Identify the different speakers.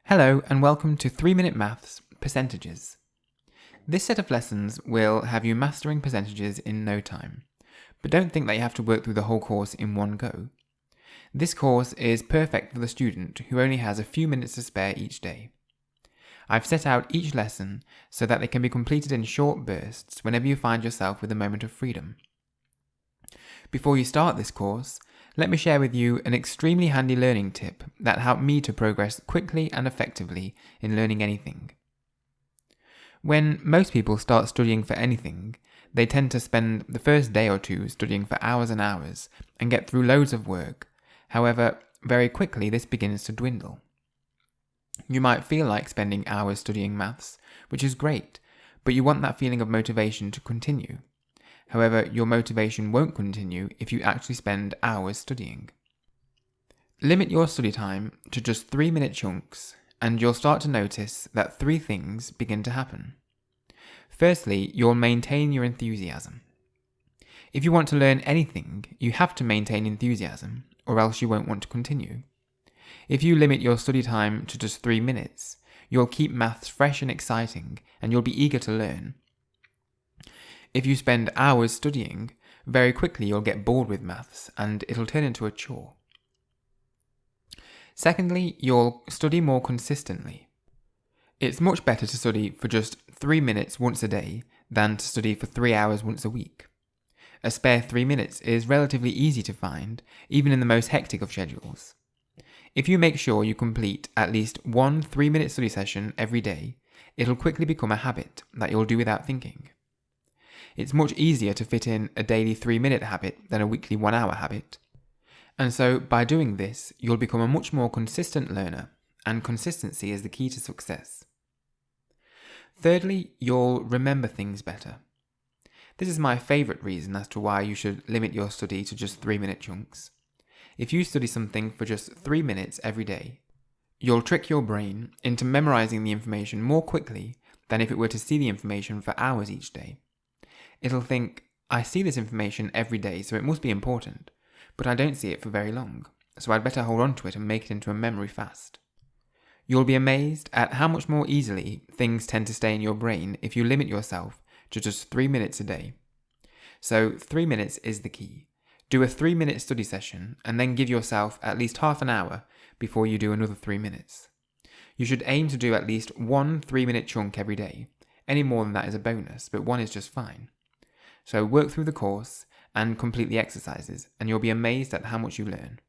Speaker 1: Hello and welcome to 3-Minute Maths Percentages. This set of lessons will have you mastering percentages in no time, but don't think that you have to work through the whole course in one go. This course is perfect for the student who only has a few minutes to spare each day. I've set out each lesson so that they can be completed in short bursts whenever you find yourself with a moment of freedom. Before you start this course, let me share with you an extremely handy learning tip that helped me to progress quickly and effectively in learning anything. When most people start studying for anything, they tend to spend the first day or two studying for hours and hours and get through loads of work. However, very quickly this begins to dwindle. You might feel like spending hours studying maths, which is great, but you want that feeling of motivation to continue. However, your motivation won't continue if you actually spend hours studying. Limit your study time to just 3-minute chunks, and you'll start to notice that 3 things begin to happen. Firstly, you'll maintain your enthusiasm. If you want to learn anything, you have to maintain enthusiasm, or else you won't want to continue. If you limit your study time to just 3 minutes, you'll keep maths fresh and exciting, and you'll be eager to learn. If you spend hours studying, very quickly you'll get bored with maths and it'll turn into a chore. Secondly, you'll study more consistently. It's much better to study for just 3 minutes once a day than to study for 3 hours once a week. A spare 3 minutes is relatively easy to find, even in the most hectic of schedules. If you make sure you complete at least one 3-minute study session every day, it'll quickly become a habit that you'll do without thinking. It's much easier to fit in a daily 3-minute habit than a weekly 1-hour habit. And so by doing this, you'll become a much more consistent learner, and consistency is the key to success. Thirdly, you'll remember things better. This is my favourite reason as to why you should limit your study to just 3-minute chunks. If you study something for just 3 minutes every day, you'll trick your brain into memorising the information more quickly than if it were to see the information for hours each day. It'll think, I see this information every day, so it must be important, but I don't see it for very long, so I'd better hold on to it and make it into a memory fast. You'll be amazed at how much more easily things tend to stay in your brain if you limit yourself to just 3 minutes a day. So 3 minutes is the key. Do a 3-minute study session and then give yourself at least half an hour before you do another 3 minutes. You should aim to do at least one 3-minute chunk every day. Any more than that is a bonus, but one is just fine. So work through the course and complete the exercises, and you'll be amazed at how much you learn.